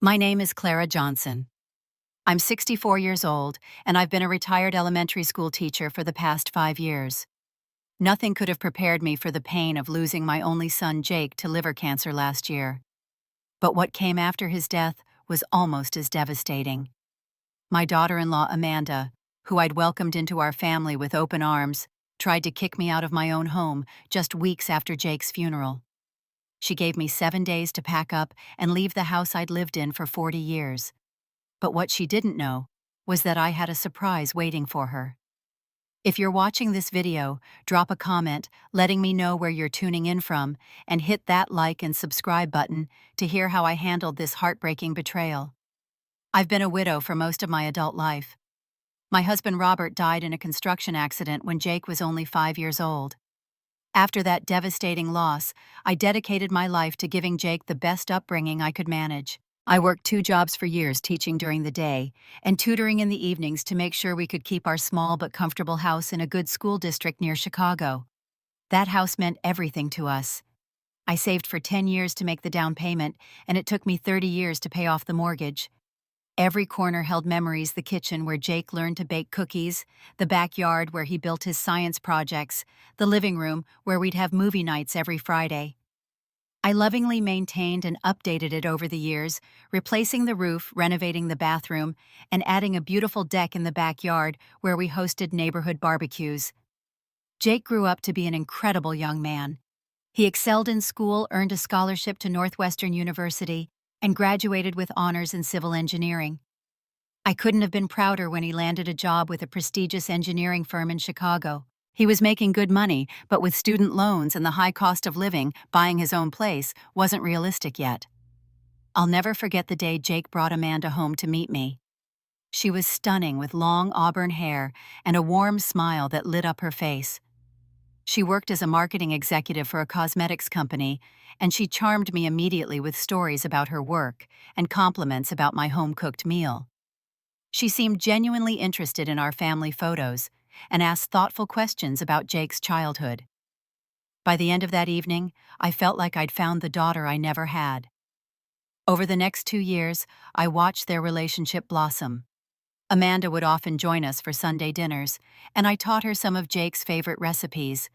My name is Clara Johnson. I'm 64 years old, and I've been a retired elementary school teacher for the past 5 years. Nothing could have prepared me for the pain of losing my only son, Jake, to liver cancer last year. But what came after his death was almost as devastating. My daughter-in-law, Amanda, who I'd welcomed into our family with open arms, tried to kick me out of my own home just weeks after Jake's funeral. She gave me 7 days to pack up and leave the house I'd lived in for 40 years. But what she didn't know was that I had a surprise waiting for her. If you're watching this video, drop a comment letting me know where you're tuning in from, and hit that like and subscribe button to hear how I handled this heartbreaking betrayal. I've been a widow for most of my adult life. My husband Robert died in a construction accident when Jake was only 5 years old. After that devastating loss, I dedicated my life to giving Jake the best upbringing I could manage. I worked 2 jobs for years, teaching during the day and tutoring in the evenings to make sure we could keep our small but comfortable house in a good school district near Chicago. That house meant everything to us. I saved for 10 years to make the down payment, and it took me 30 years to pay off the mortgage. Every corner held memories: the kitchen where Jake learned to bake cookies, the backyard where he built his science projects, the living room where we'd have movie nights every Friday. I lovingly maintained and updated it over the years, replacing the roof, renovating the bathroom, and adding a beautiful deck in the backyard where we hosted neighborhood barbecues. Jake grew up to be an incredible young man. He excelled in school, earned a scholarship to Northwestern University, and graduated with honors in civil engineering. I couldn't have been prouder when he landed a job with a prestigious engineering firm in Chicago. He was making good money, but with student loans and the high cost of living, buying his own place wasn't realistic yet. I'll never forget the day Jake brought Amanda home to meet me. She was stunning with long auburn hair and a warm smile that lit up her face. She worked as a marketing executive for a cosmetics company, and she charmed me immediately with stories about her work and compliments about my home-cooked meal. She seemed genuinely interested in our family photos and asked thoughtful questions about Jake's childhood. By the end of that evening, I felt like I'd found the daughter I never had. Over the next 2 years, I watched their relationship blossom. Amanda would often join us for Sunday dinners, and I taught her some of Jake's favorite recipes.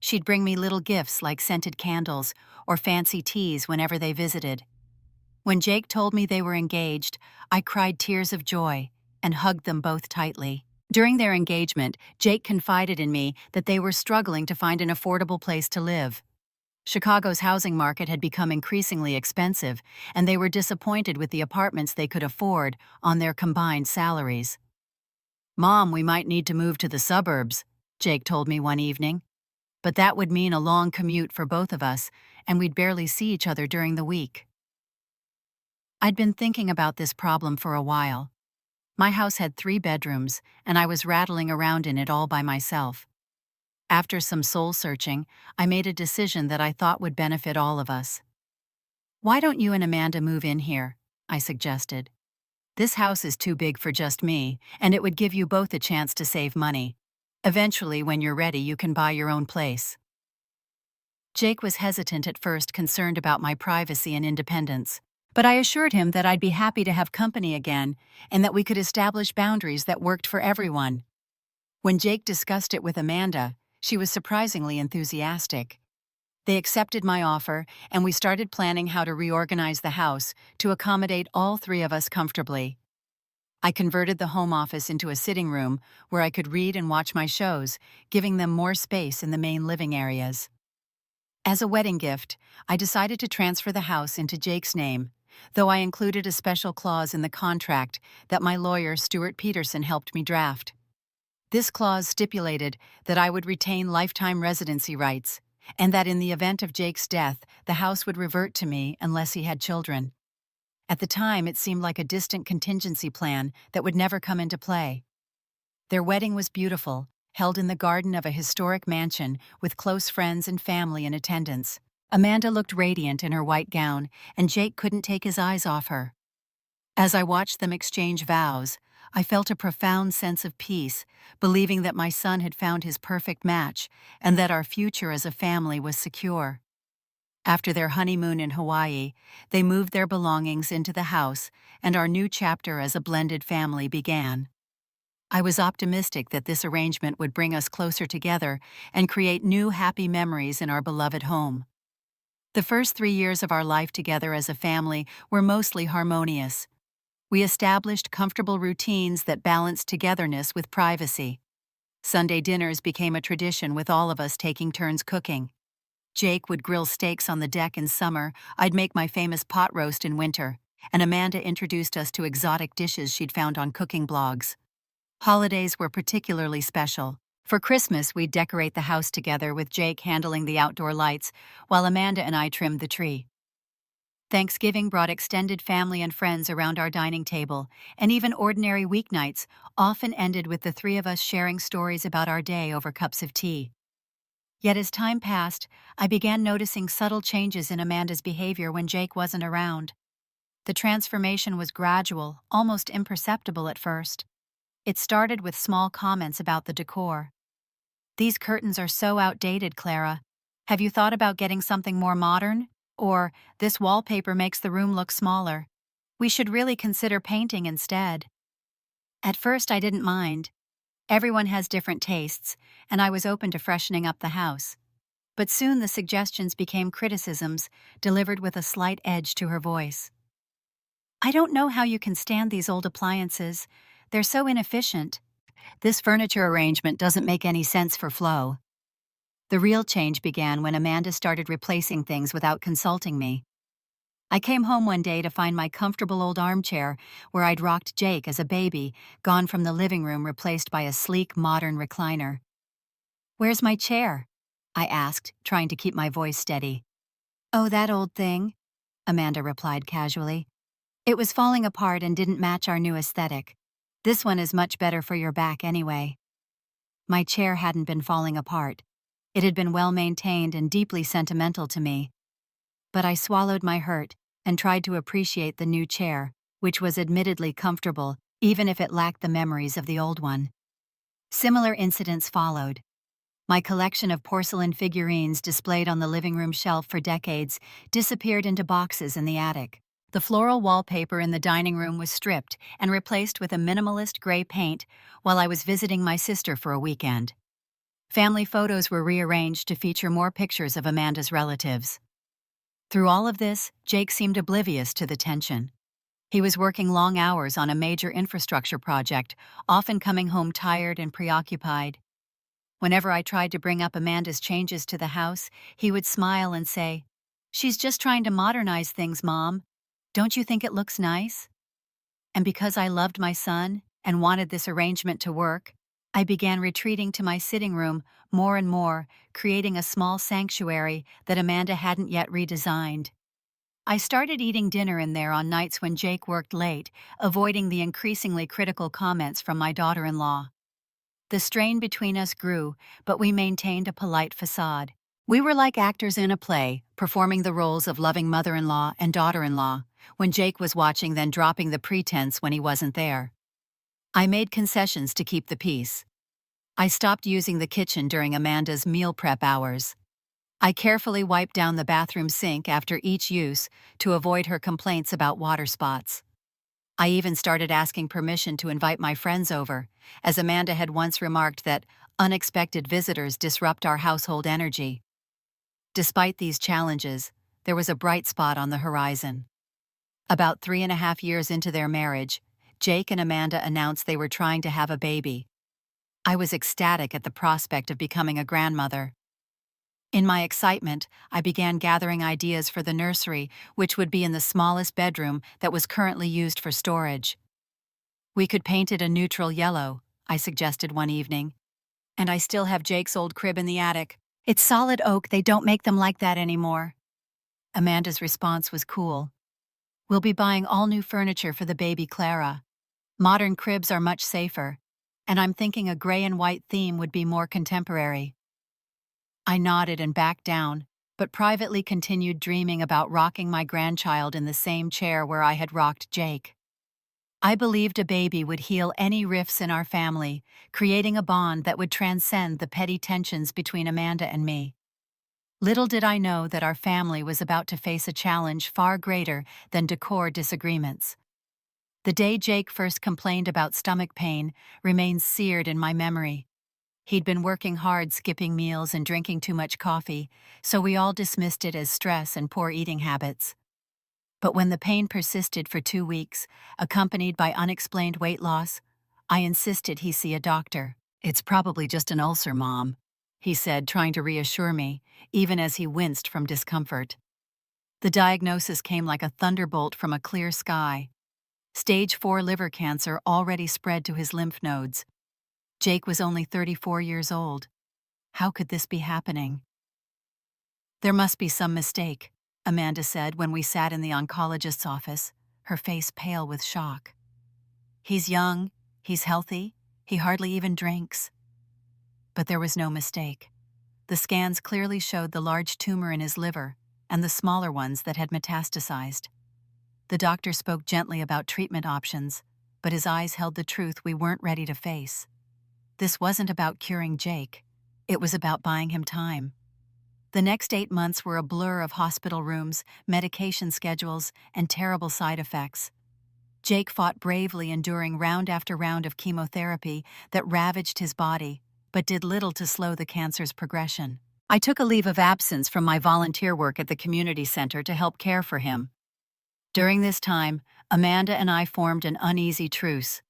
She'd bring me little gifts like scented candles or fancy teas whenever they visited. When Jake told me they were engaged, I cried tears of joy and hugged them both tightly. During their engagement, Jake confided in me that they were struggling to find an affordable place to live. Chicago's housing market had become increasingly expensive, and they were disappointed with the apartments they could afford on their combined salaries. "Mom, we might need to move to the suburbs," Jake told me one evening. But that would mean a long commute for both of us, and we'd barely see each other during the week. I'd been thinking about this problem for a while. My house had 3 bedrooms, and I was rattling around in it all by myself. After some soul-searching, I made a decision that I thought would benefit all of us. "Why don't you and Amanda move in here?" I suggested. "This house is too big for just me, and it would give you both a chance to save money. Eventually, when you're ready, you can buy your own place." Jake was hesitant at first, concerned about my privacy and independence. But I assured him that I'd be happy to have company again and that we could establish boundaries that worked for everyone. When Jake discussed it with Amanda, she was surprisingly enthusiastic. They accepted my offer, and we started planning how to reorganize the house to accommodate all 3 of us comfortably. I converted the home office into a sitting room where I could read and watch my shows, giving them more space in the main living areas. As a wedding gift, I decided to transfer the house into Jake's name, though I included a special clause in the contract that my lawyer, Stuart Peterson, helped me draft. This clause stipulated that I would retain lifetime residency rights, and that in the event of Jake's death, the house would revert to me unless he had children. At the time, it seemed like a distant contingency plan that would never come into play. Their wedding was beautiful, held in the garden of a historic mansion with close friends and family in attendance. Amanda looked radiant in her white gown, and Jake couldn't take his eyes off her. As I watched them exchange vows, I felt a profound sense of peace, believing that my son had found his perfect match and that our future as a family was secure. After their honeymoon in Hawaii, they moved their belongings into the house, and our new chapter as a blended family began. I was optimistic that this arrangement would bring us closer together and create new happy memories in our beloved home. The first 3 years of our life together as a family were mostly harmonious. We established comfortable routines that balanced togetherness with privacy. Sunday dinners became a tradition with all of us taking turns cooking. Jake would grill steaks on the deck in summer, I'd make my famous pot roast in winter, and Amanda introduced us to exotic dishes she'd found on cooking blogs. Holidays were particularly special. For Christmas, we'd decorate the house together with Jake handling the outdoor lights, while Amanda and I trimmed the tree. Thanksgiving brought extended family and friends around our dining table, and even ordinary weeknights often ended with the three of us sharing stories about our day over cups of tea. Yet as time passed, I began noticing subtle changes in Amanda's behavior when Jake wasn't around. The transformation was gradual, almost imperceptible at first. It started with small comments about the decor. "These curtains are so outdated, Clara. Have you thought about getting something more modern?" Or, "This wallpaper makes the room look smaller. We should really consider painting instead." At first, I didn't mind. Everyone has different tastes, and I was open to freshening up the house. But soon the suggestions became criticisms, delivered with a slight edge to her voice. "I don't know how you can stand these old appliances. They're so inefficient. This furniture arrangement doesn't make any sense for flow." The real change began when Amanda started replacing things without consulting me. I came home one day to find my comfortable old armchair, where I'd rocked Jake as a baby, gone from the living room, replaced by a sleek, modern recliner. "Where's my chair?" I asked, trying to keep my voice steady. "Oh, that old thing," Amanda replied casually. "It was falling apart and didn't match our new aesthetic. This one is much better for your back anyway." My chair hadn't been falling apart. It had been well maintained and deeply sentimental to me. But I swallowed my hurt and tried to appreciate the new chair, which was admittedly comfortable, even if it lacked the memories of the old one. Similar incidents followed. My collection of porcelain figurines displayed on the living room shelf for decades disappeared into boxes in the attic. The floral wallpaper in the dining room was stripped and replaced with a minimalist gray paint while I was visiting my sister for a weekend. Family photos were rearranged to feature more pictures of Amanda's relatives. Through all of this, Jake seemed oblivious to the tension. He was working long hours on a major infrastructure project, often coming home tired and preoccupied. Whenever I tried to bring up Amanda's changes to the house, he would smile and say, "She's just trying to modernize things, Mom. Don't you think it looks nice?" And because I loved my son and wanted this arrangement to work, I began retreating to my sitting room more and more, creating a small sanctuary that Amanda hadn't yet redesigned. I started eating dinner in there on nights when Jake worked late, avoiding the increasingly critical comments from my daughter-in-law. The strain between us grew, but we maintained a polite facade. We were like actors in a play, performing the roles of loving mother-in-law and daughter-in-law, when Jake was watching, then dropping the pretense when he wasn't there. I made concessions to keep the peace. I stopped using the kitchen during Amanda's meal prep hours. I carefully wiped down the bathroom sink after each use to avoid her complaints about water spots. I even started asking permission to invite my friends over, as Amanda had once remarked that unexpected visitors disrupt our household energy. Despite these challenges, there was a bright spot on the horizon. About 3.5 years into their marriage, Jake and Amanda announced they were trying to have a baby. I was ecstatic at the prospect of becoming a grandmother. In my excitement, I began gathering ideas for the nursery, which would be in the smallest bedroom that was currently used for storage. "We could paint it a neutral yellow," I suggested one evening. "And I still have Jake's old crib in the attic. It's solid oak, they don't make them like that anymore." Amanda's response was cool. "We'll be buying all new furniture for the baby Clara. Modern cribs are much safer, and I'm thinking a gray and white theme would be more contemporary." I nodded and backed down, but privately continued dreaming about rocking my grandchild in the same chair where I had rocked Jake. I believed a baby would heal any rifts in our family, creating a bond that would transcend the petty tensions between Amanda and me. Little did I know that our family was about to face a challenge far greater than decor disagreements. The day Jake first complained about stomach pain remains seared in my memory. He'd been working hard, skipping meals and drinking too much coffee, so we all dismissed it as stress and poor eating habits. But when the pain persisted for 2 weeks, accompanied by unexplained weight loss, I insisted he see a doctor. "It's probably just an ulcer, Mom," he said, trying to reassure me, even as he winced from discomfort. The diagnosis came like a thunderbolt from a clear sky. Stage 4 liver cancer already spread to his lymph nodes. Jake was only 34 years old. How could this be happening? "There must be some mistake," Amanda said when we sat in the oncologist's office, her face pale with shock. "He's young, he's healthy, he hardly even drinks." But there was no mistake. The scans clearly showed the large tumor in his liver and the smaller ones that had metastasized. The doctor spoke gently about treatment options, but his eyes held the truth we weren't ready to face. This wasn't about curing Jake. It was about buying him time. The next 8 months were a blur of hospital rooms, medication schedules, and terrible side effects. Jake fought bravely, enduring round after round of chemotherapy that ravaged his body, but did little to slow the cancer's progression. I took a leave of absence from my volunteer work at the community center to help care for him. During this time, Amanda and I formed an uneasy truce.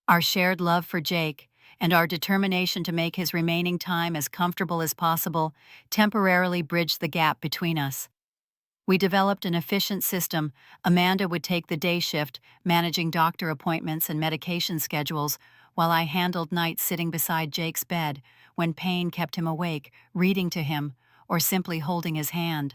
Our shared love for Jake and our determination to make his remaining time as comfortable as possible temporarily bridged the gap between us. We developed an efficient system. Amanda would take the day shift, managing doctor appointments and medication schedules, while I handled nights sitting beside Jake's bed when pain kept him awake, reading to him, or simply holding his hand.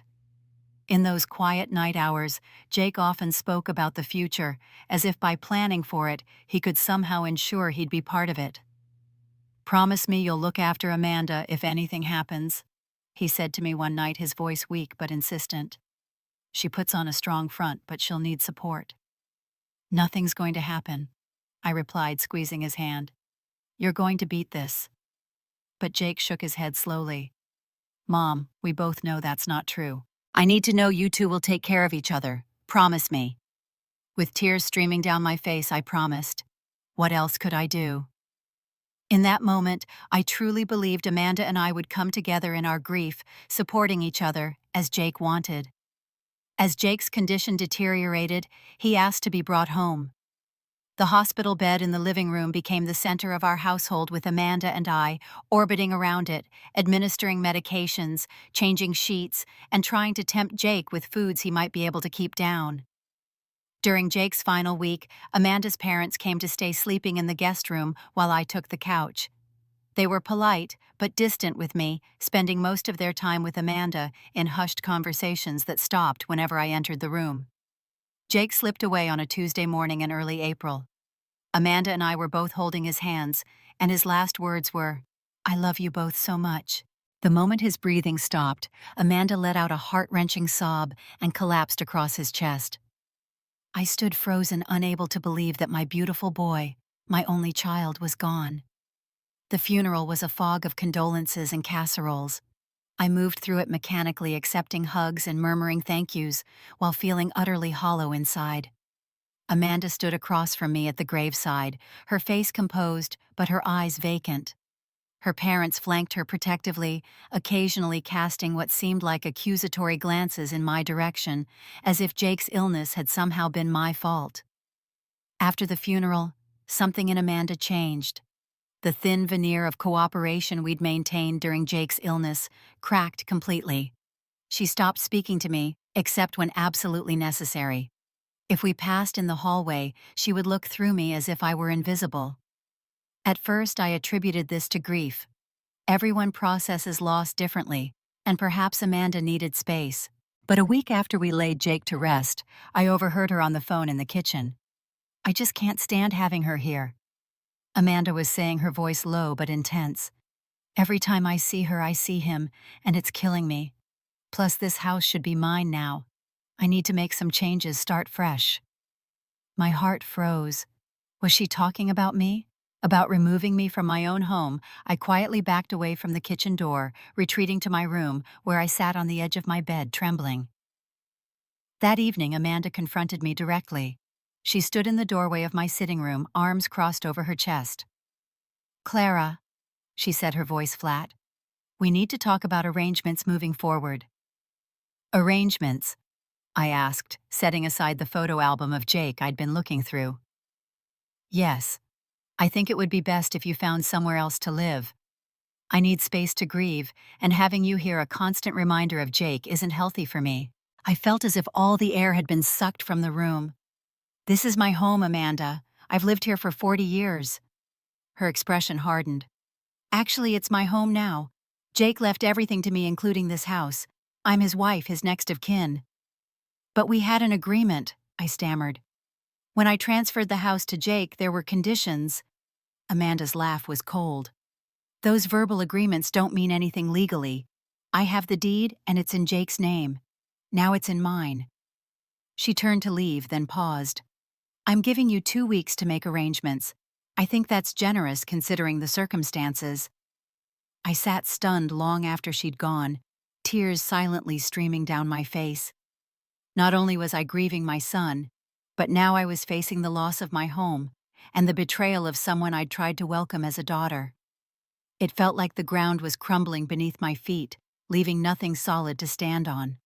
In those quiet night hours, Jake often spoke about the future, as if by planning for it, he could somehow ensure he'd be part of it. "Promise me you'll look after Amanda if anything happens," he said to me one night, his voice weak but insistent. "She puts on a strong front, but she'll need support." "Nothing's going to happen," I replied, squeezing his hand. "You're going to beat this." But Jake shook his head slowly. "Mom, we both know that's not true. I need to know you two will take care of each other. Promise me." With tears streaming down my face, I promised. What else could I do? In that moment, I truly believed Amanda and I would come together in our grief, supporting each other, as Jake wanted. As Jake's condition deteriorated, he asked to be brought home. The hospital bed in the living room became the center of our household, with Amanda and I orbiting around it, administering medications, changing sheets, and trying to tempt Jake with foods he might be able to keep down. During Jake's final week, Amanda's parents came to stay sleeping in the guest room while I took the couch. They were polite, but distant with me, spending most of their time with Amanda in hushed conversations that stopped whenever I entered the room. Jake slipped away on a Tuesday morning in early April. Amanda and I were both holding his hands, and his last words were, "I love you both so much." The moment his breathing stopped, Amanda let out a heart-wrenching sob and collapsed across his chest. I stood frozen, unable to believe that my beautiful boy, my only child, was gone. The funeral was a fog of condolences and casseroles. I moved through it mechanically, accepting hugs and murmuring thank yous, while feeling utterly hollow inside. Amanda stood across from me at the graveside, her face composed, but her eyes vacant. Her parents flanked her protectively, occasionally casting what seemed like accusatory glances in my direction, as if Jake's illness had somehow been my fault. After the funeral, something in Amanda changed. The thin veneer of cooperation we'd maintained during Jake's illness cracked completely. She stopped speaking to me, except when absolutely necessary. If we passed in the hallway, she would look through me as if I were invisible. At first, I attributed this to grief. Everyone processes loss differently, and perhaps Amanda needed space. But a week after we laid Jake to rest, I overheard her on the phone in the kitchen. "I just can't stand having her here," Amanda was saying, her voice low but intense. "Every time I see her, I see him, and it's killing me. Plus, this house should be mine now. I need to make some changes, start fresh." My heart froze. Was she talking about me? About removing me from my own home, I quietly backed away from the kitchen door, retreating to my room, where I sat on the edge of my bed, trembling. That evening, Amanda confronted me directly. She stood in the doorway of my sitting room, arms crossed over her chest. "Clara," she said, her voice flat, "we need to talk about arrangements moving forward." "Arrangements?" I asked, setting aside the photo album of Jake I'd been looking through. "Yes. I think it would be best if you found somewhere else to live. I need space to grieve, and having you here a constant reminder of Jake isn't healthy for me." I felt as if all the air had been sucked from the room. "This is my home, Amanda. I've lived here for 40 years. Her expression hardened. "Actually, it's my home now. Jake left everything to me, including this house. I'm his wife, his next of kin." "But we had an agreement," I stammered. "When I transferred the house to Jake, there were conditions." Amanda's laugh was cold. "Those verbal agreements don't mean anything legally. I have the deed, and it's in Jake's name. Now it's in mine." She turned to leave, then paused. "I'm giving you 2 weeks to make arrangements. I think that's generous considering the circumstances." I sat stunned long after she'd gone, tears silently streaming down my face. Not only was I grieving my son, but now I was facing the loss of my home and the betrayal of someone I'd tried to welcome as a daughter. It felt like the ground was crumbling beneath my feet, leaving nothing solid to stand on.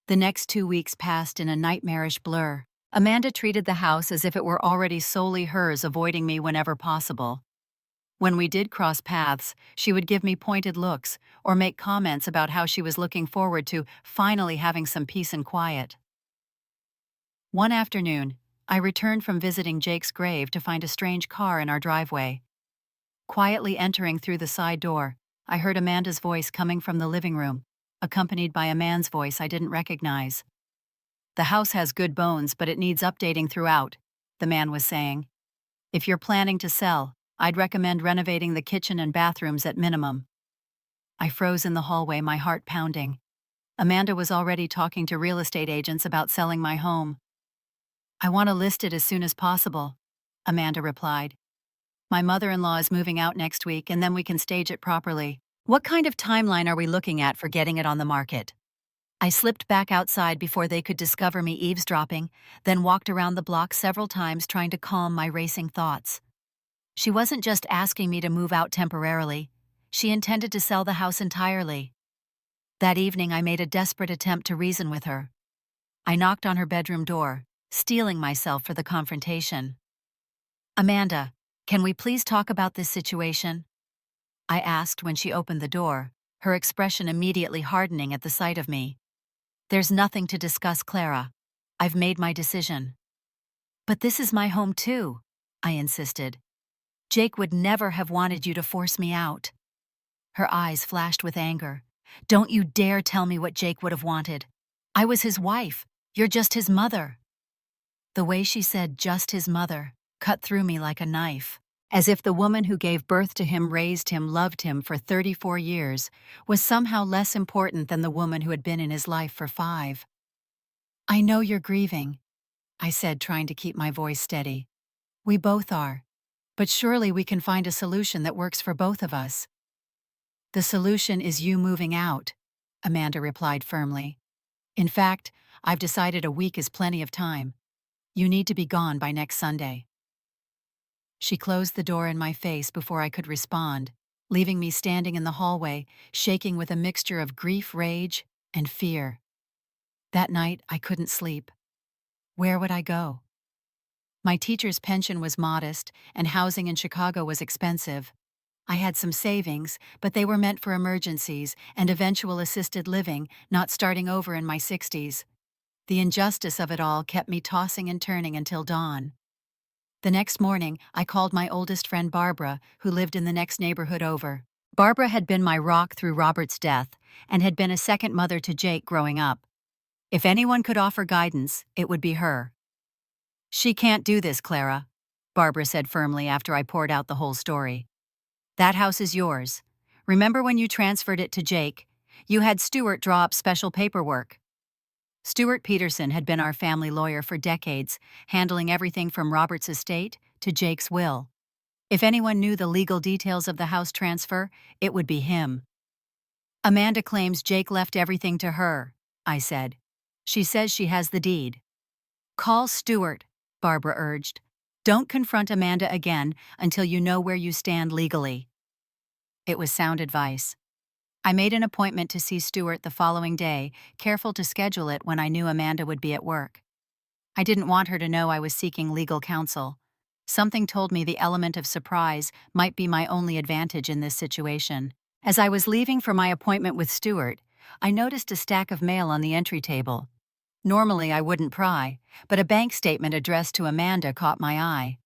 The next 2 weeks passed in a nightmarish blur. Amanda treated the house as if it were already solely hers, avoiding me whenever possible. When we did cross paths, she would give me pointed looks or make comments about how she was looking forward to finally having some peace and quiet. One afternoon, I returned from visiting Jake's grave to find a strange car in our driveway. Quietly entering through the side door, I heard Amanda's voice coming from the living room, accompanied by a man's voice I didn't recognize. "The house has good bones, but it needs updating throughout," the man was saying. "If you're planning to sell, I'd recommend renovating the kitchen and bathrooms at minimum." I froze in the hallway, my heart pounding. Amanda was already talking to real estate agents about selling my home. "I want to list it as soon as possible," Amanda replied. "My mother-in-law is moving out next week, and then we can stage it properly." "What kind of timeline are we looking at for getting it on the market?" I slipped back outside before they could discover me eavesdropping, then walked around the block several times trying to calm my racing thoughts. She wasn't just asking me to move out temporarily. She intended to sell the house entirely. That evening, I made a desperate attempt to reason with her. I knocked on her bedroom door, steeling myself for the confrontation. "Amanda, can we please talk about this situation?" I asked when she opened the door, her expression immediately hardening at the sight of me. "There's nothing to discuss, Clara. I've made my decision." "But this is my home too," I insisted. "Jake would never have wanted you to force me out." Her eyes flashed with anger. "Don't you dare tell me what Jake would have wanted. I was his wife. You're just his mother." The way she said "just his mother" cut through me like a knife, as if the woman who gave birth to him, raised him, loved him for 34 years was somehow less important than the woman who had been in his life for 5. "I know you're grieving," I said, trying to keep my voice steady. "We both are. But surely we can find a solution that works for both of us." "The solution is you moving out," Amanda replied firmly. "In fact, I've decided a week is plenty of time. You need to be gone by next Sunday." She closed the door in my face before I could respond, leaving me standing in the hallway, shaking with a mixture of grief, rage, and fear. That night, I couldn't sleep. Where would I go? My teacher's pension was modest, and housing in Chicago was expensive. I had some savings, but they were meant for emergencies and eventual assisted living, not starting over in my 60s. The injustice of it all kept me tossing and turning until dawn. The next morning, I called my oldest friend Barbara, who lived in the next neighborhood over. Barbara had been my rock through Robert's death and had been a second mother to Jake growing up. If anyone could offer guidance, it would be her. "She can't do this, Clara," Barbara said firmly after I poured out the whole story. "That house is yours. Remember when you transferred it to Jake? You had Stuart draw up special paperwork." Stuart Peterson had been our family lawyer for decades, handling everything from Robert's estate to Jake's will. If anyone knew the legal details of the house transfer, it would be him. Amanda claims Jake left everything to her, I said. She says she has the deed. Call Stuart, Barbara urged. Don't confront Amanda again until you know where you stand legally. It was sound advice. I made an appointment to see Stuart the following day, careful to schedule it when I knew Amanda would be at work. I didn't want her to know I was seeking legal counsel. Something told me the element of surprise might be my only advantage in this situation. As I was leaving for my appointment with Stuart, I noticed a stack of mail on the entry table. Normally I wouldn't pry, but a bank statement addressed to Amanda caught my eye.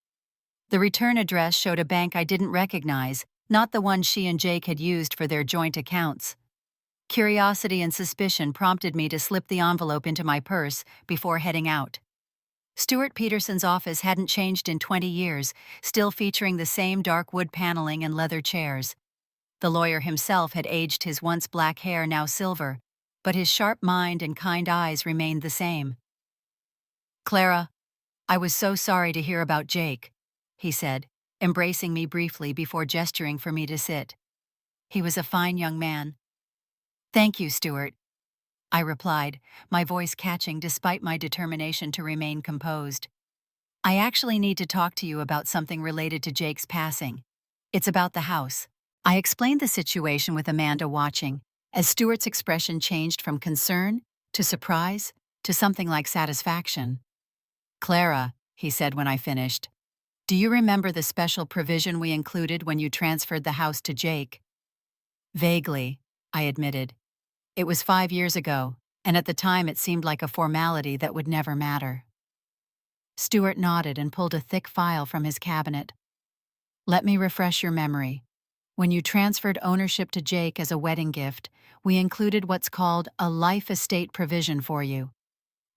The return address showed a bank I didn't recognize, not the one she and Jake had used for their joint accounts. Curiosity and suspicion prompted me to slip the envelope into my purse before heading out. Stuart Peterson's office hadn't changed in 20 years, still featuring the same dark wood paneling and leather chairs. The lawyer himself had aged, his once black hair now silver, but his sharp mind and kind eyes remained the same. "Clara, I was so sorry to hear about Jake," he said, embracing me briefly before gesturing for me to sit. He was a fine young man. "Thank you, Stuart," I replied, my voice catching despite my determination to remain composed. "I actually need to talk to you about something related to Jake's passing. It's about the house." I explained the situation with Amanda watching, as Stuart's expression changed from concern to surprise to something like satisfaction. "Clara," he said when I finished, "do you remember the special provision we included when you transferred the house to Jake?" "Vaguely," I admitted. "It was 5 years ago, and at the time it seemed like a formality that would never matter." Stuart nodded and pulled a thick file from his cabinet. "Let me refresh your memory. When you transferred ownership to Jake as a wedding gift, we included what's called a life estate provision for you.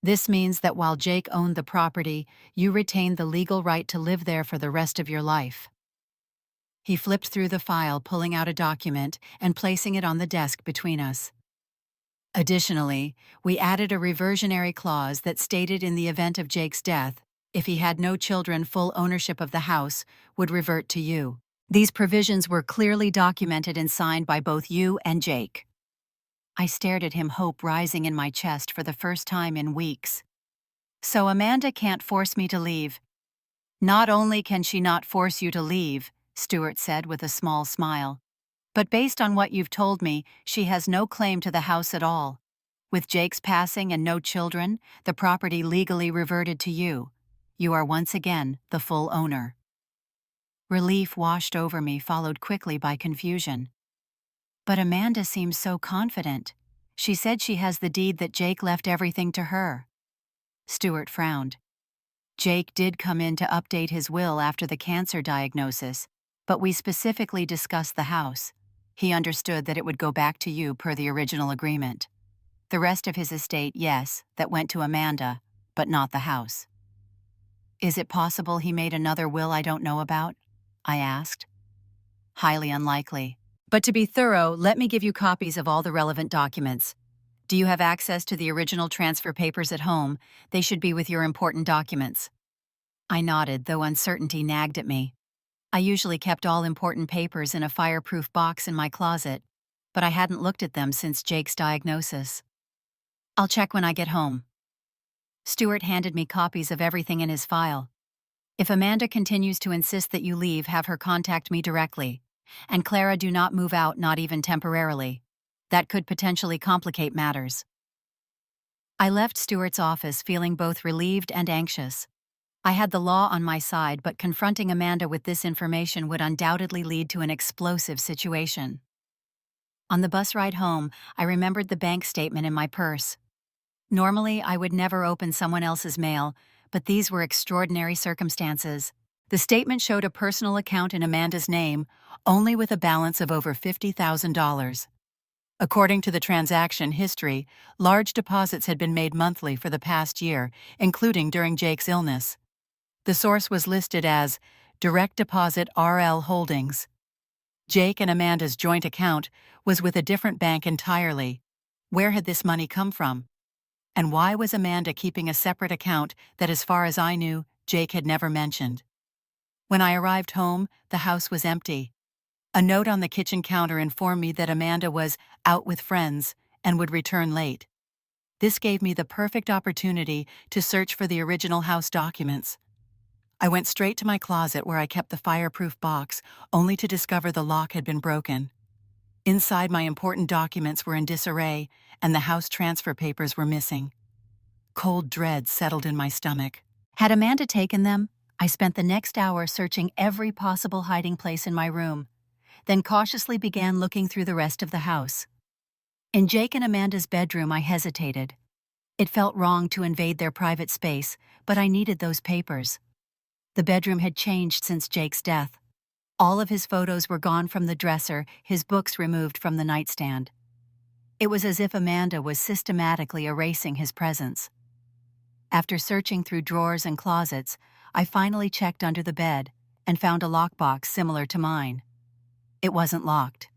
This means that while Jake owned the property, you retained the legal right to live there for the rest of your life." He flipped through the file, pulling out a document and placing it on the desk between us. "Additionally, we added a reversionary clause that stated in the event of Jake's death, if he had no children, full ownership of the house would revert to you. These provisions were clearly documented and signed by both you and Jake." I stared at him, hope rising in my chest for the first time in weeks. "So Amanda can't force me to leave." "Not only can she not force you to leave," Stuart said with a small smile, "but based on what you've told me, she has no claim to the house at all. With Jake's passing and no children, the property legally reverted to you. You are once again the full owner." Relief washed over me, followed quickly by confusion. "But Amanda seems so confident. She said she has the deed that Jake left everything to her." Stuart frowned. "Jake did come in to update his will after the cancer diagnosis, but we specifically discussed the house. He understood that it would go back to you per the original agreement. The rest of his estate, yes, that went to Amanda, but not the house." "Is it possible he made another will I don't know about?" I asked. "Highly unlikely. But to be thorough, let me give you copies of all the relevant documents. Do you have access to the original transfer papers at home? They should be with your important documents." I nodded, though uncertainty nagged at me. I usually kept all important papers in a fireproof box in my closet, but I hadn't looked at them since Jake's diagnosis. "I'll check when I get home." Stuart handed me copies of everything in his file. "If Amanda continues to insist that you leave, have her contact me directly. And Clara, do not move out, not even temporarily. That could potentially complicate matters." I left Stuart's office feeling both relieved and anxious. I had the law on my side, but confronting Amanda with this information would undoubtedly lead to an explosive situation. On the bus ride home, I remembered the bank statement in my purse. Normally, I would never open someone else's mail, but these were extraordinary circumstances. The statement showed a personal account in Amanda's name, only with a balance of over $50,000. According to the transaction history, large deposits had been made monthly for the past year, including during Jake's illness. The source was listed as Direct Deposit RL Holdings. Jake and Amanda's joint account was with a different bank entirely. Where had this money come from? And why was Amanda keeping a separate account that, as far as I knew, Jake had never mentioned? When I arrived home, the house was empty. A note on the kitchen counter informed me that Amanda was out with friends and would return late. This gave me the perfect opportunity to search for the original house documents. I went straight to my closet where I kept the fireproof box, only to discover the lock had been broken. Inside, my important documents were in disarray, and the house transfer papers were missing. Cold dread settled in my stomach. Had Amanda taken them? I spent the next hour searching every possible hiding place in my room, then cautiously began looking through the rest of the house. In Jake and Amanda's bedroom, I hesitated. It felt wrong to invade their private space, but I needed those papers. The bedroom had changed since Jake's death. All of his photos were gone from the dresser, his books removed from the nightstand. It was as if Amanda was systematically erasing his presence. After searching through drawers and closets, I finally checked under the bed and found a lockbox similar to mine. It wasn't locked.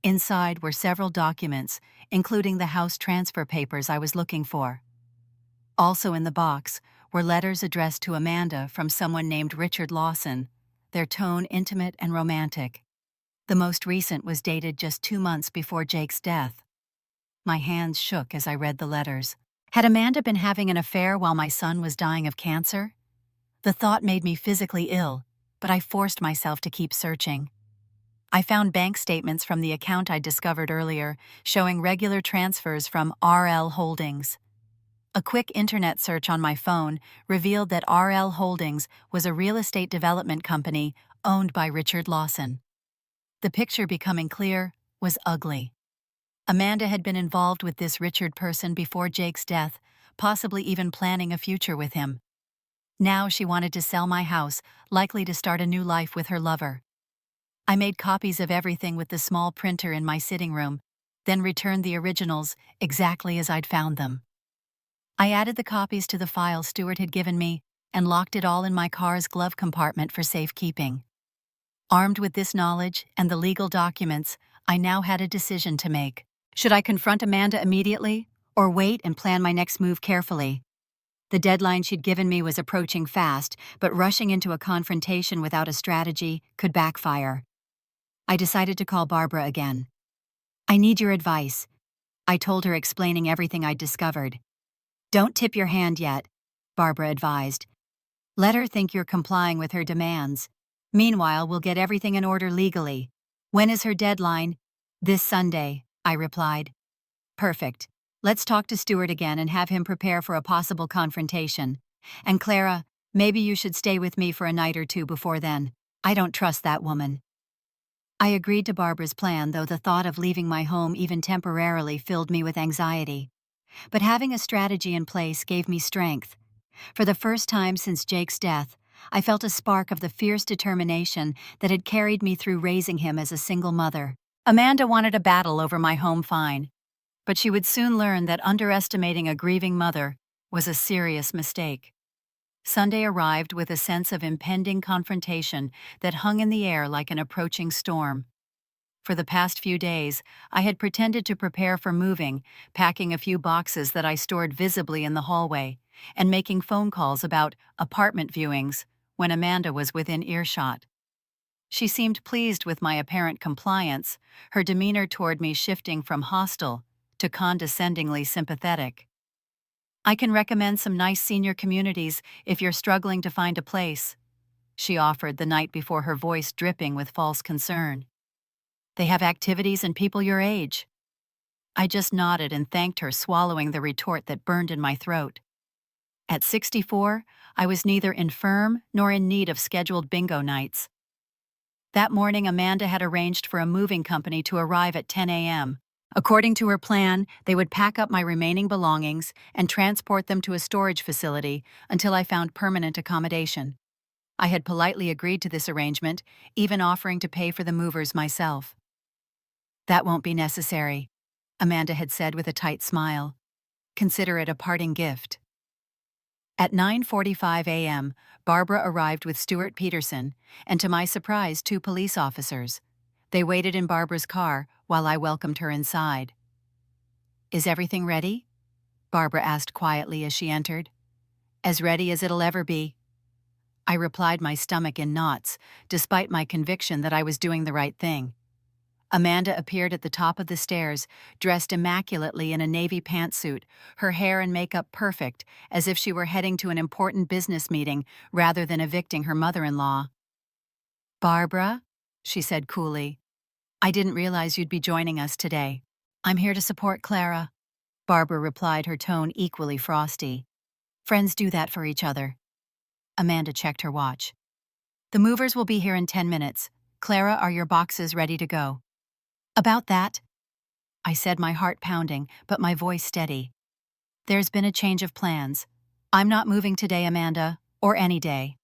Inside were several documents, including the house transfer papers I was looking for. Also in the box were letters addressed to Amanda from someone named Richard Lawson, their tone intimate and romantic. The most recent was dated just 2 months before Jake's death. My hands shook as I read the letters. Had Amanda been having an affair while my son was dying of cancer? The thought made me physically ill, but I forced myself to keep searching. I found bank statements from the account I discovered earlier, showing regular transfers from RL Holdings. A quick internet search on my phone revealed that RL Holdings was a real estate development company owned by Richard Lawson. The picture becoming clear was ugly. Amanda had been involved with this Richard person before Jake's death, possibly even planning a future with him. Now she wanted to sell my house, likely to start a new life with her lover. I made copies of everything with the small printer in my sitting room, then returned the originals exactly as I'd found them. I added the copies to the file Stuart had given me and locked it all in my car's glove compartment for safekeeping. Armed with this knowledge and the legal documents, I now had a decision to make. Should I confront Amanda immediately, or wait and plan my next move carefully? The deadline she'd given me was approaching fast, but rushing into a confrontation without a strategy could backfire. I decided to call Barbara again. "I need your advice," I told her, explaining everything I'd discovered. "Don't tip your hand yet," Barbara advised. "Let her think you're complying with her demands. Meanwhile, we'll get everything in order legally." "When is her deadline?" "This Sunday," I replied. "Perfect. Let's talk to Stuart again and have him prepare for a possible confrontation. And Clara, maybe you should stay with me for a night or two before then. I don't trust that woman." I agreed to Barbara's plan, though the thought of leaving my home even temporarily filled me with anxiety. But having a strategy in place gave me strength. For the first time since Jake's death, I felt a spark of the fierce determination that had carried me through raising him as a single mother. Amanda wanted a battle over my home fine, but she would soon learn that underestimating a grieving mother was a serious mistake. Sunday arrived with a sense of impending confrontation that hung in the air like an approaching storm. For the past few days, I had pretended to prepare for moving, packing a few boxes that I stored visibly in the hallway, and making phone calls about apartment viewings when Amanda was within earshot. She seemed pleased with my apparent compliance, her demeanor toward me shifting from hostile to condescendingly sympathetic. "I can recommend some nice senior communities if you're struggling to find a place," she offered the night before, her voice dripping with false concern. "They have activities and people your age." I just nodded and thanked her, swallowing the retort that burned in my throat. At 64, I was neither infirm nor in need of scheduled bingo nights. That morning, Amanda had arranged for a moving company to arrive at 10 a.m. According to her plan, they would pack up my remaining belongings and transport them to a storage facility until I found permanent accommodation. I had politely agreed to this arrangement, even offering to pay for the movers myself. "That won't be necessary," Amanda had said with a tight smile. "Consider it a parting gift." At 9:45 a.m., Barbara arrived with Stuart Peterson, and to my surprise, 2 police officers. They waited in Barbara's car while I welcomed her inside. "Is everything ready?" Barbara asked quietly as she entered. "As ready as it'll ever be." I replied, my stomach in knots, despite my conviction that I was doing the right thing. Amanda appeared at the top of the stairs, dressed immaculately in a navy pantsuit, her hair and makeup perfect, as if she were heading to an important business meeting rather than evicting her mother-in-law. "Barbara," she said coolly, "I didn't realize you'd be joining us today." "I'm here to support Clara," Barbara replied, her tone equally frosty. "Friends do that for each other." Amanda checked her watch. "The movers will be here in 10 minutes. Clara, are your boxes ready to go?" "About that," I said, my heart pounding, but my voice steady. "There's been a change of plans. I'm not moving today, Amanda, or any day."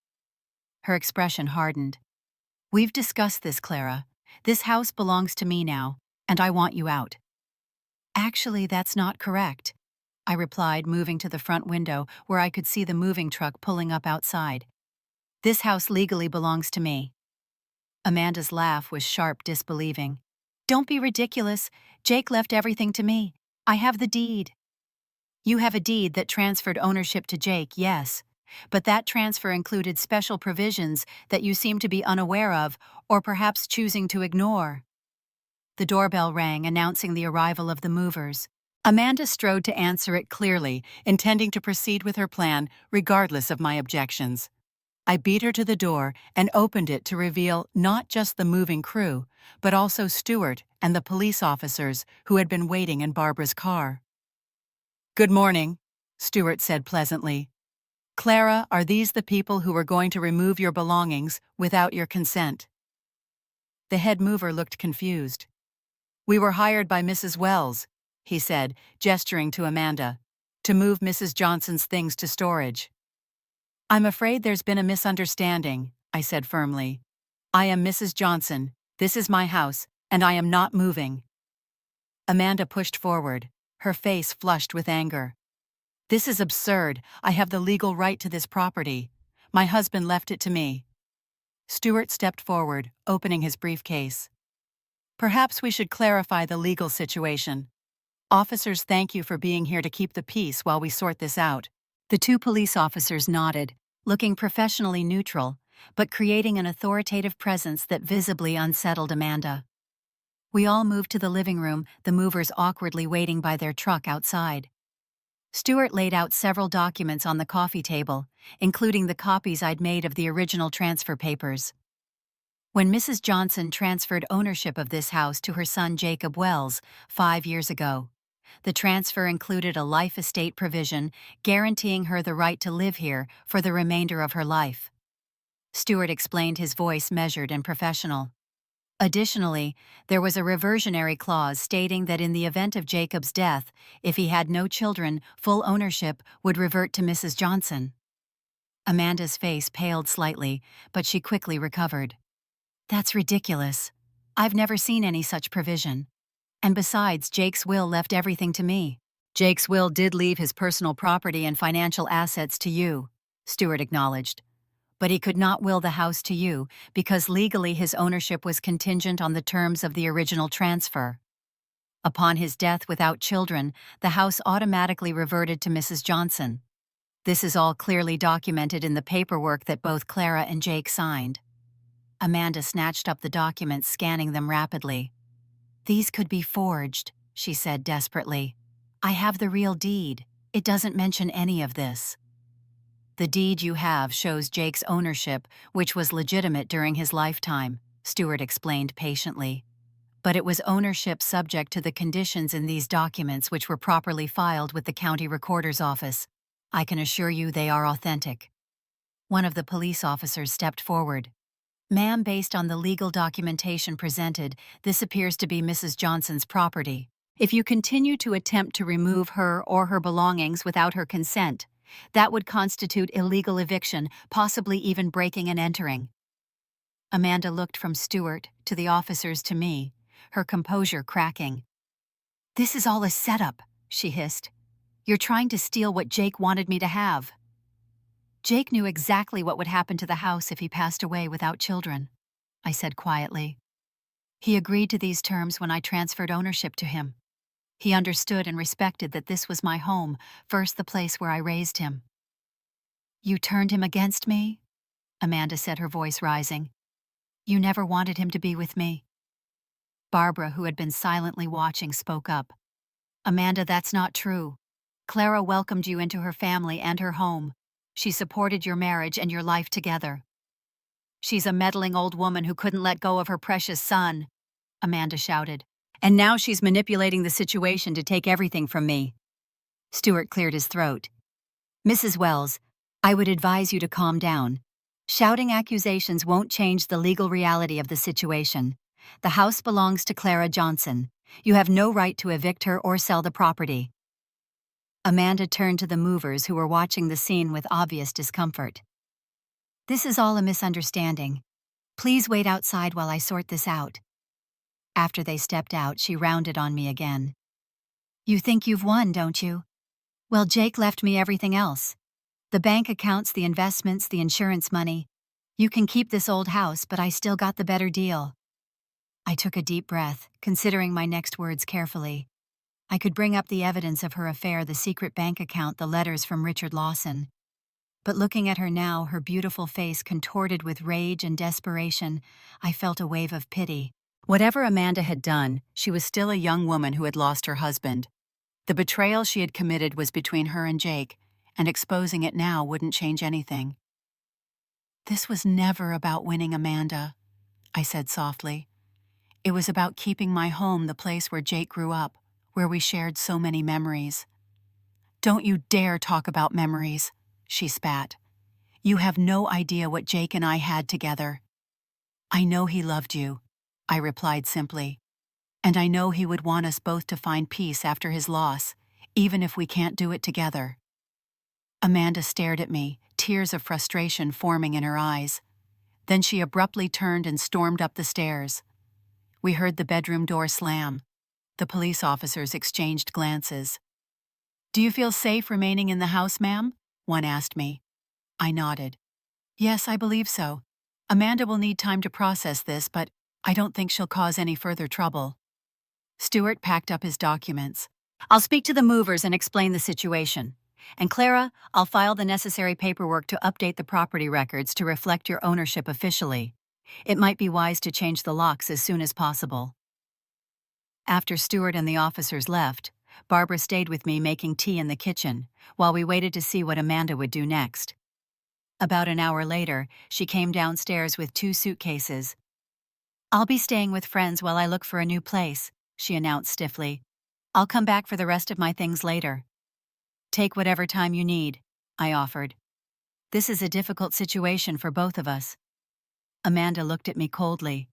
Her expression hardened. "We've discussed this, Clara. This house belongs to me now, and I want you out." "Actually, that's not correct," I replied, moving to the front window where I could see the moving truck pulling up outside. "This house legally belongs to me." Amanda's laugh was sharp, disbelieving. "Don't be ridiculous. Jake left everything to me. I have the deed." "You have a deed that transferred ownership to Jake, yes. But that transfer included special provisions that you seem to be unaware of, or perhaps choosing to ignore." The doorbell rang, announcing the arrival of the movers. Amanda strode to answer it clearly, intending to proceed with her plan regardless of my objections. I beat her to the door and opened it to reveal not just the moving crew, but also Stuart and the police officers who had been waiting in Barbara's car. "Good morning," Stuart said pleasantly. "Clara, are these the people who were going to remove your belongings without your consent?" The head mover looked confused. "We were hired by Mrs. Wells," he said, gesturing to Amanda, "to move Mrs. Johnson's things to storage." "I'm afraid there's been a misunderstanding," I said firmly. "I am Mrs. Johnson, this is my house, and I am not moving." Amanda pushed forward, her face flushed with anger. "This is absurd. I have the legal right to this property. My husband left it to me." Stuart stepped forward, opening his briefcase. "Perhaps we should clarify the legal situation. Officers, thank you for being here to keep the peace while we sort this out." The two police officers nodded, looking professionally neutral, but creating an authoritative presence that visibly unsettled Amanda. We all moved to the living room, the movers awkwardly waiting by their truck outside. Stuart laid out several documents on the coffee table, including the copies I'd made of the original transfer papers. When Mrs. Johnson transferred ownership of this house to her son Jacob Wells 5 years ago, the transfer included a life estate provision guaranteeing her the right to live here for the remainder of her life. Stuart explained, his voice measured and professional. Additionally, there was a reversionary clause stating that in the event of Jacob's death, if he had no children, full ownership would revert to Mrs. Johnson. Amanda's face paled slightly, but she quickly recovered. "That's ridiculous. I've never seen any such provision. And besides, Jake's will left everything to me." "Jake's will did leave his personal property and financial assets to you," Stuart acknowledged. "But he could not will the house to you because legally his ownership was contingent on the terms of the original transfer. Upon his death without children, the house automatically reverted to Mrs. Johnson. This is all clearly documented in the paperwork that both Clara and Jake signed." Amanda snatched up the documents, scanning them rapidly. "These could be forged," she said desperately. "I have the real deed. It doesn't mention any of this." "The deed you have shows Jake's ownership, which was legitimate during his lifetime," Stuart explained patiently. "But it was ownership subject to the conditions in these documents, which were properly filed with the county recorder's office. I can assure you they are authentic." One of the police officers stepped forward. "Ma'am, based on the legal documentation presented, this appears to be Mrs. Johnson's property. If you continue to attempt to remove her or her belongings without her consent, that would constitute illegal eviction, possibly even breaking and entering." Amanda looked from Stuart to the officers to me, her composure cracking. "This is all a setup," she hissed. "You're trying to steal what Jake wanted me to have." "Jake knew exactly what would happen to the house if he passed away without children," I said quietly. "He agreed to these terms when I transferred ownership to him. He understood and respected that this was my home, first the place where I raised him." "You turned him against me?" Amanda said, her voice rising. You never wanted him to be with me. Barbara, who had been silently watching, spoke up. Amanda, that's not true. Clara welcomed you into her family and her home. She supported your marriage and your life together. She's a meddling old woman who couldn't let go of her precious son, Amanda shouted. And now she's manipulating the situation to take everything from me. Stuart cleared his throat. Mrs. Wells, I would advise you to calm down. Shouting accusations won't change the legal reality of the situation. The house belongs to Clara Johnson. You have no right to evict her or sell the property. Amanda turned to the movers who were watching the scene with obvious discomfort. This is all a misunderstanding. Please wait outside while I sort this out. After they stepped out, she rounded on me again. You think you've won, don't you? Well, Jake left me everything else. The bank accounts, the investments, the insurance money. You can keep this old house, but I still got the better deal. I took a deep breath, considering my next words carefully. I could bring up the evidence of her affair, the secret bank account, the letters from Richard Lawson. But looking at her now, her beautiful face contorted with rage and desperation, I felt a wave of pity. Whatever Amanda had done, she was still a young woman who had lost her husband. The betrayal she had committed was between her and Jake, and exposing it now wouldn't change anything. This was never about winning Amanda, I said softly. It was about keeping my home, the place where Jake grew up, where we shared so many memories. Don't you dare talk about memories, she spat. You have no idea what Jake and I had together. I know he loved you, I replied simply. And I know he would want us both to find peace after his loss, even if we can't do it together. Amanda stared at me, tears of frustration forming in her eyes. Then she abruptly turned and stormed up the stairs. We heard the bedroom door slam. The police officers exchanged glances. Do you feel safe remaining in the house, ma'am? One asked me. I nodded. Yes, I believe so. Amanda will need time to process this, but I don't think she'll cause any further trouble. Stuart packed up his documents. I'll speak to the movers and explain the situation. And Clara, I'll file the necessary paperwork to update the property records to reflect your ownership officially. It might be wise to change the locks as soon as possible. After Stuart and the officers left, Barbara stayed with me making tea in the kitchen, while we waited to see what Amanda would do next. About an hour later, she came downstairs with 2 suitcases. I'll be staying with friends while I look for a new place, she announced stiffly. I'll come back for the rest of my things later. Take whatever time you need, I offered. This is a difficult situation for both of us. Amanda looked at me coldly.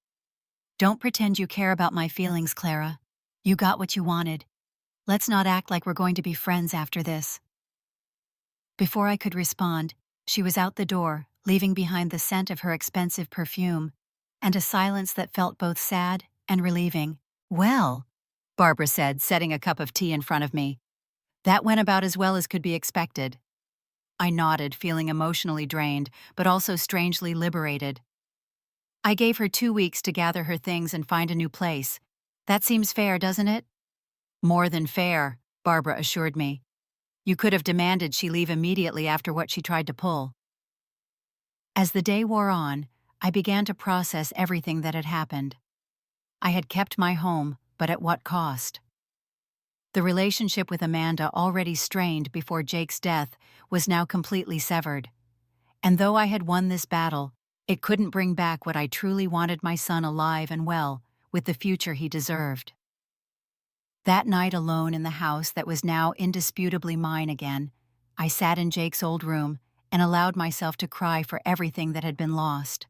Don't pretend you care about my feelings, Clara. You got what you wanted. Let's not act like we're going to be friends after this. Before I could respond, she was out the door, leaving behind the scent of her expensive perfume, and a silence that felt both sad and relieving. Well, Barbara said, setting a cup of tea in front of me. That went about as well as could be expected. I nodded, feeling emotionally drained, but also strangely liberated. I gave her 2 weeks to gather her things and find a new place. That seems fair, doesn't it? More than fair, Barbara assured me. You could have demanded she leave immediately after what she tried to pull. As the day wore on, I began to process everything that had happened. I had kept my home, but at what cost? The relationship with Amanda, already strained before Jake's death, was now completely severed. And though I had won this battle, it couldn't bring back what I truly wanted: my son alive and well, with the future he deserved. That night, alone in the house that was now indisputably mine again, I sat in Jake's old room and allowed myself to cry for everything that had been lost.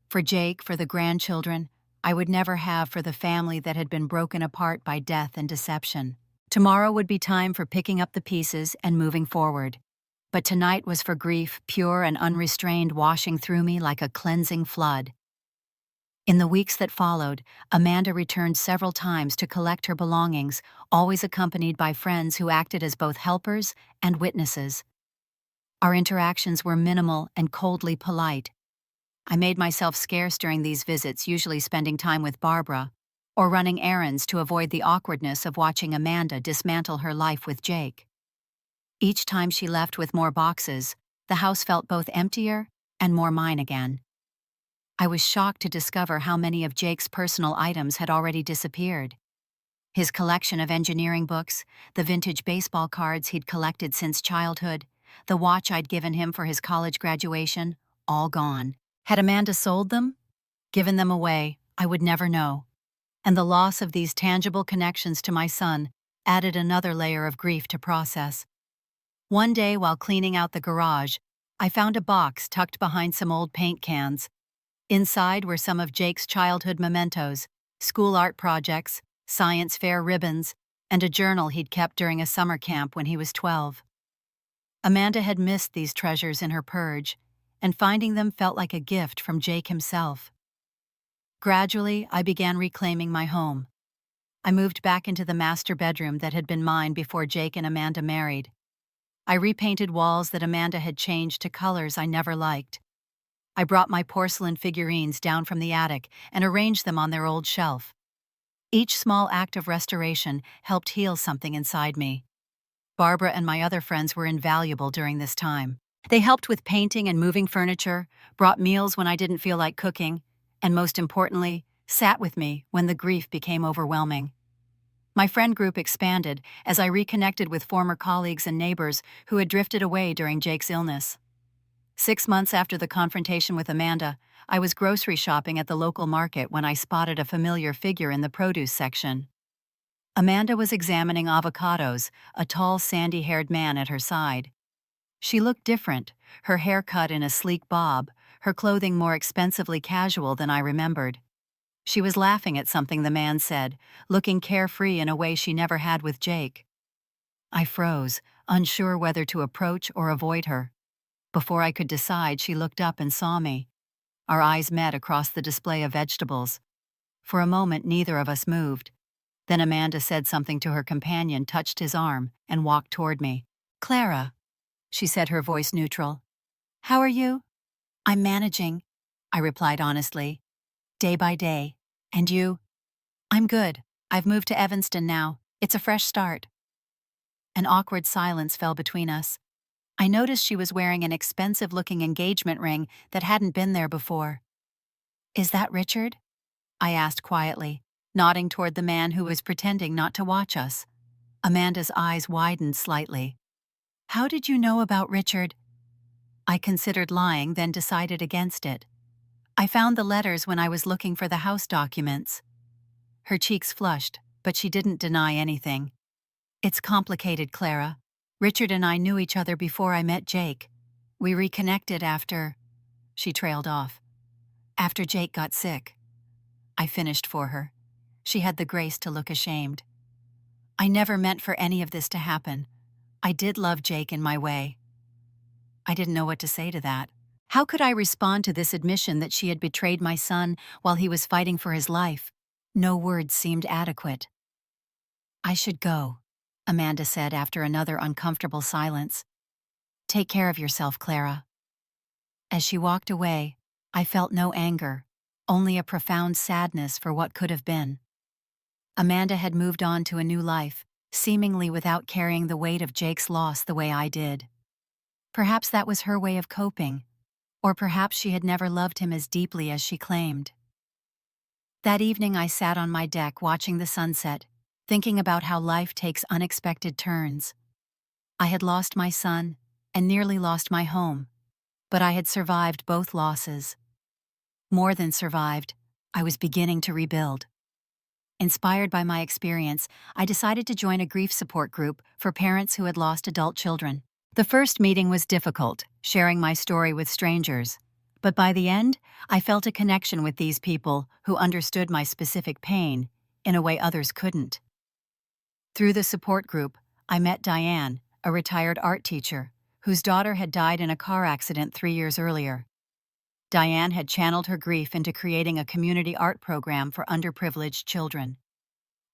For Jake, for the grandchildren I would never have, for the family that had been broken apart by death and deception. Tomorrow would be time for picking up the pieces and moving forward. But tonight was for grief, pure and unrestrained, washing through me like a cleansing flood. In the weeks that followed, Amanda returned several times to collect her belongings, always accompanied by friends who acted as both helpers and witnesses. Our interactions were minimal and coldly polite. I made myself scarce during these visits, usually spending time with Barbara, or running errands to avoid the awkwardness of watching Amanda dismantle her life with Jake. Each time she left with more boxes, the house felt both emptier and more mine again. I was shocked to discover how many of Jake's personal items had already disappeared. His collection of engineering books, the vintage baseball cards he'd collected since childhood, the watch I'd given him for his college graduation, all gone. Had Amanda sold them? Given them away? I would never know. And the loss of these tangible connections to my son added another layer of grief to process. One day, while cleaning out the garage, I found a box tucked behind some old paint cans. Inside were some of Jake's childhood mementos, school art projects, science fair ribbons, and a journal he'd kept during a summer camp when he was 12. Amanda had missed these treasures in her purge, and finding them felt like a gift from Jake himself. Gradually, I began reclaiming my home. I moved back into the master bedroom that had been mine before Jake and Amanda married. I repainted walls that Amanda had changed to colors I never liked. I brought my porcelain figurines down from the attic and arranged them on their old shelf. Each small act of restoration helped heal something inside me. Barbara and my other friends were invaluable during this time. They helped with painting and moving furniture, brought meals when I didn't feel like cooking, and most importantly, sat with me when the grief became overwhelming. My friend group expanded as I reconnected with former colleagues and neighbors who had drifted away during Jake's illness. 6 months after the confrontation with Amanda, I was grocery shopping at the local market when I spotted a familiar figure in the produce section. Amanda was examining avocados, a tall, sandy-haired man at her side. She looked different, her hair cut in a sleek bob, her clothing more expensively casual than I remembered. She was laughing at something the man said, looking carefree in a way she never had with Jake. I froze, unsure whether to approach or avoid her. Before I could decide, she looked up and saw me. Our eyes met across the display of vegetables. For a moment, neither of us moved. Then Amanda said something to her companion, touched his arm, and walked toward me. "Clara," she said, her voice neutral. "How are you?" "I'm managing," I replied honestly. "Day by day. And you?" "I'm good. I've moved to Evanston now. It's a fresh start." An awkward silence fell between us. I noticed she was wearing an expensive-looking engagement ring that hadn't been there before. "Is that Richard?" I asked quietly, nodding toward the man who was pretending not to watch us. Amanda's eyes widened slightly. "How did you know about Richard?" I considered lying, then decided against it. "I found the letters when I was looking for the house documents." Her cheeks flushed, but she didn't deny anything. "It's complicated, Clara. Richard and I knew each other before I met Jake. We reconnected after—" She trailed off. "After Jake got sick." I finished for her. She had the grace to look ashamed. "I never meant for any of this to happen. I did love Jake in my way." I didn't know what to say to that. How could I respond to this admission that she had betrayed my son while he was fighting for his life? No words seemed adequate. "I should go," Amanda said after another uncomfortable silence. "Take care of yourself, Clara." As she walked away, I felt no anger, only a profound sadness for what could have been. Amanda had moved on to a new life, seemingly without carrying the weight of Jake's loss the way I did. Perhaps that was her way of coping, or perhaps she had never loved him as deeply as she claimed. That evening I sat on my deck watching the sunset, thinking about how life takes unexpected turns. I had lost my son and nearly lost my home, but I had survived both losses. More than survived, I was beginning to rebuild. Inspired by my experience, I decided to join a grief support group for parents who had lost adult children. The first meeting was difficult, sharing my story with strangers. But by the end, I felt a connection with these people who understood my specific pain in a way others couldn't. Through the support group, I met Diane, a retired art teacher, whose daughter had died in a car accident 3 years earlier. Diane had channeled her grief into creating a community art program for underprivileged children.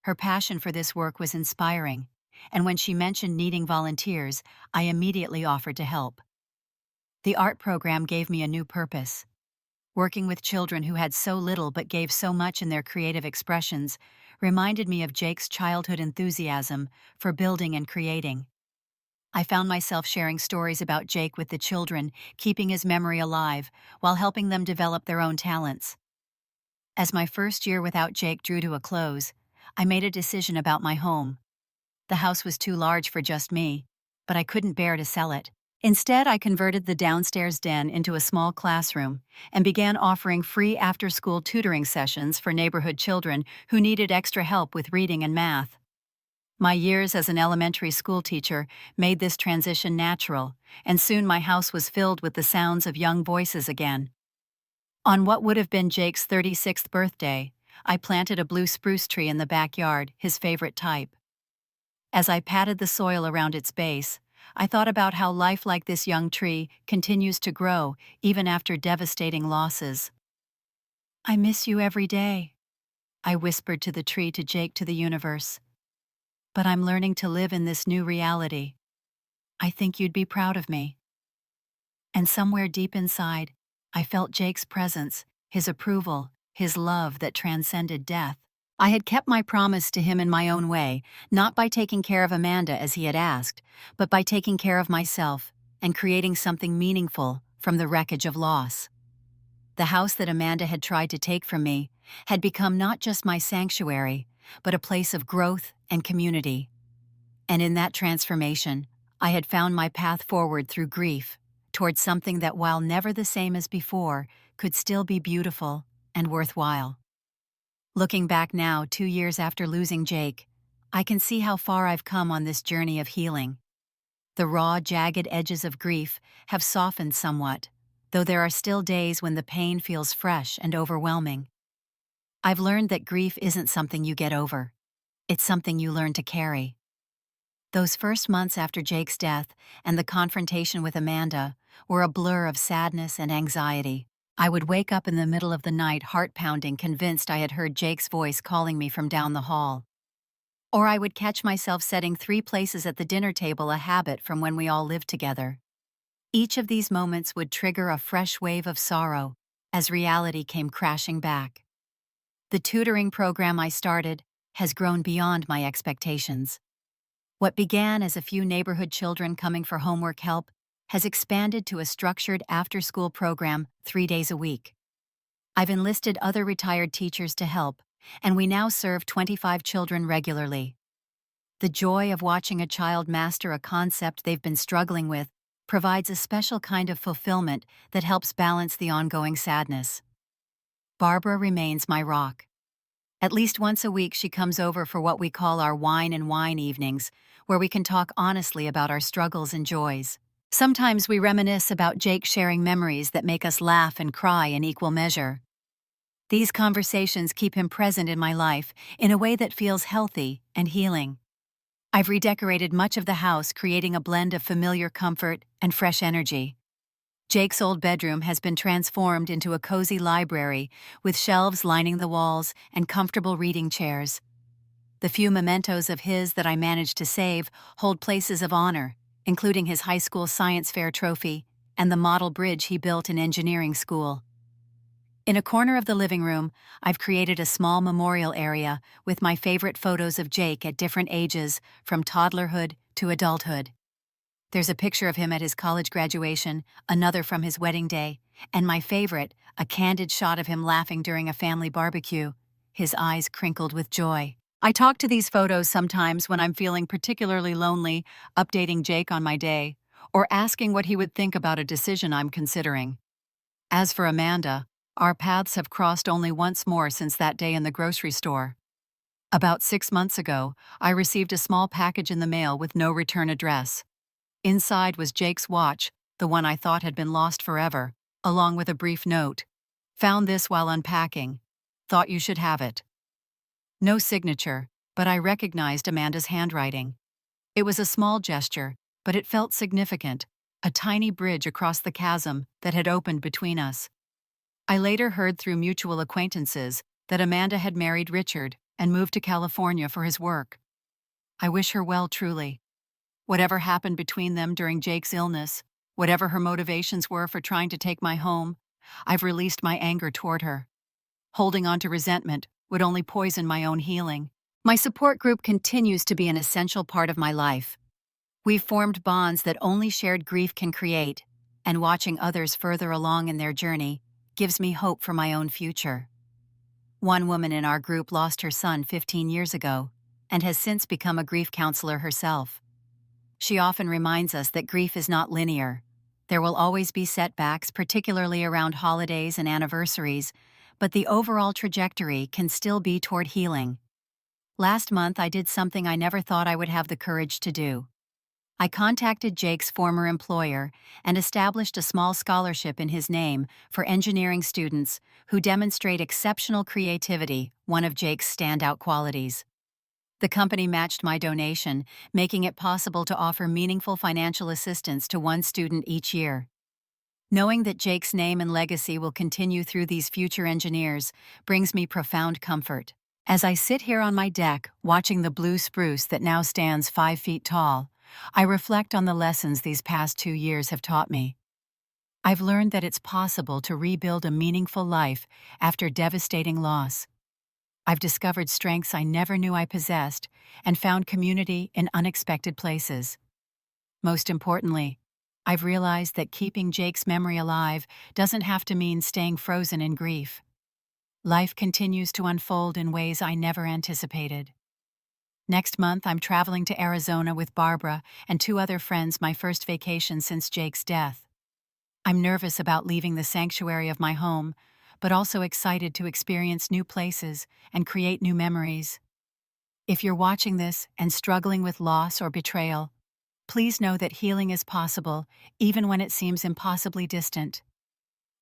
Her passion for this work was inspiring, and when she mentioned needing volunteers, I immediately offered to help. The art program gave me a new purpose. Working with children who had so little but gave so much in their creative expressions reminded me of Jake's childhood enthusiasm for building and creating. I found myself sharing stories about Jake with the children, keeping his memory alive, while helping them develop their own talents. As my first year without Jake drew to a close, I made a decision about my home. The house was too large for just me, but I couldn't bear to sell it. Instead, I converted the downstairs den into a small classroom and began offering free after-school tutoring sessions for neighborhood children who needed extra help with reading and math. My years as an elementary school teacher made this transition natural, and soon my house was filled with the sounds of young voices again. On what would have been Jake's 36th birthday, I planted a blue spruce tree in the backyard, his favorite type. As I patted the soil around its base, I thought about how life like this young tree continues to grow even after devastating losses. "I miss you every day," I whispered to the tree, to Jake, to the universe. "But I'm learning to live in this new reality. I think you'd be proud of me." And somewhere deep inside, I felt Jake's presence, his approval, his love that transcended death. I had kept my promise to him in my own way, not by taking care of Amanda as he had asked, but by taking care of myself and creating something meaningful from the wreckage of loss. The house that Amanda had tried to take from me had become not just my sanctuary, but a place of growth and community. And in that transformation, I had found my path forward through grief, towards something that, while never the same as before, could still be beautiful and worthwhile. Looking back now, 2 years after losing Jake, I can see how far I've come on this journey of healing. The raw, jagged edges of grief have softened somewhat, though there are still days when the pain feels fresh and overwhelming. I've learned that grief isn't something you get over. It's something you learn to carry. Those first months after Jake's death and the confrontation with Amanda were a blur of sadness and anxiety. I would wake up in the middle of the night, heart-pounding, convinced I had heard Jake's voice calling me from down the hall. Or I would catch myself setting 3 places at the dinner table, a habit from when we all lived together. Each of these moments would trigger a fresh wave of sorrow as reality came crashing back. The tutoring program I started has grown beyond my expectations. What began as a few neighborhood children coming for homework help has expanded to a structured after-school program 3 days a week. I've enlisted other retired teachers to help, and we now serve 25 children regularly. The joy of watching a child master a concept they've been struggling with provides a special kind of fulfillment that helps balance the ongoing sadness. Barbara remains my rock. At least once a week she comes over for what we call our wine and wine evenings, where we can talk honestly about our struggles and joys. Sometimes we reminisce about Jake, sharing memories that make us laugh and cry in equal measure. These conversations keep him present in my life in a way that feels healthy and healing. I've redecorated much of the house, creating a blend of familiar comfort and fresh energy. Jake's old bedroom has been transformed into a cozy library with shelves lining the walls and comfortable reading chairs. The few mementos of his that I managed to save hold places of honor, including his high school science fair trophy and the model bridge he built in engineering school. In a corner of the living room, I've created a small memorial area with my favorite photos of Jake at different ages, from toddlerhood to adulthood. There's a picture of him at his college graduation, another from his wedding day, and my favorite, a candid shot of him laughing during a family barbecue, his eyes crinkled with joy. I talk to these photos sometimes when I'm feeling particularly lonely, updating Jake on my day, or asking what he would think about a decision I'm considering. As for Amanda, our paths have crossed only once more since that day in the grocery store. About 6 months ago, I received a small package in the mail with no return address. Inside was Jake's watch, the one I thought had been lost forever, along with a brief note. "Found this while unpacking. Thought you should have it." No signature, but I recognized Amanda's handwriting. It was a small gesture, but it felt significant, a tiny bridge across the chasm that had opened between us. I later heard through mutual acquaintances that Amanda had married Richard and moved to California for his work. I wish her well, truly. Whatever happened between them during Jake's illness, whatever her motivations were for trying to take my home, I've released my anger toward her. Holding on to resentment would only poison my own healing. My support group continues to be an essential part of my life. We've formed bonds that only shared grief can create, and watching others further along in their journey gives me hope for my own future. One woman in our group lost her son 15 years ago and has since become a grief counselor herself. She often reminds us that grief is not linear. There will always be setbacks, particularly around holidays and anniversaries, but the overall trajectory can still be toward healing. Last month, I did something I never thought I would have the courage to do. I contacted Jake's former employer and established a small scholarship in his name for engineering students who demonstrate exceptional creativity, one of Jake's standout qualities. The company matched my donation, making it possible to offer meaningful financial assistance to one student each year. Knowing that Jake's name and legacy will continue through these future engineers brings me profound comfort. As I sit here on my deck, watching the blue spruce that now stands 5 feet tall, I reflect on the lessons these past 2 years have taught me. I've learned that it's possible to rebuild a meaningful life after devastating loss. I've discovered strengths I never knew I possessed and found community in unexpected places. Most importantly, I've realized that keeping Jake's memory alive doesn't have to mean staying frozen in grief. Life continues to unfold in ways I never anticipated. Next month, I'm traveling to Arizona with Barbara and 2 other friends, my first vacation since Jake's death. I'm nervous about leaving the sanctuary of my home, but also excited to experience new places and create new memories. If you're watching this and struggling with loss or betrayal, please know that healing is possible, even when it seems impossibly distant.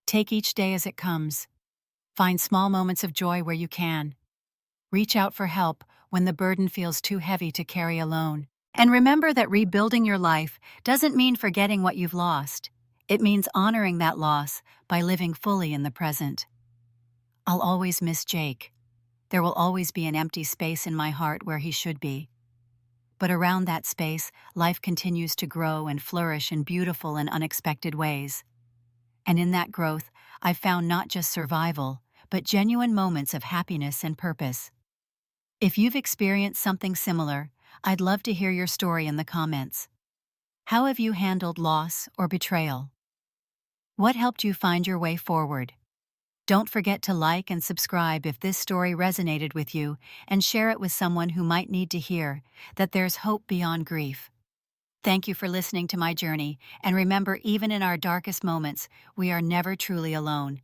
Take each day as it comes. Find small moments of joy where you can. Reach out for help when the burden feels too heavy to carry alone. And remember that rebuilding your life doesn't mean forgetting what you've lost. It means honoring that loss by living fully in the present. I'll always miss Jake. There will always be an empty space in my heart where he should be. But around that space, life continues to grow and flourish in beautiful and unexpected ways. And in that growth, I've found not just survival, but genuine moments of happiness and purpose. If you've experienced something similar, I'd love to hear your story in the comments. How have you handled loss or betrayal? What helped you find your way forward? Don't forget to like and subscribe if this story resonated with you, and share it with someone who might need to hear that there's hope beyond grief. Thank you for listening to my journey, and remember, even in our darkest moments, we are never truly alone.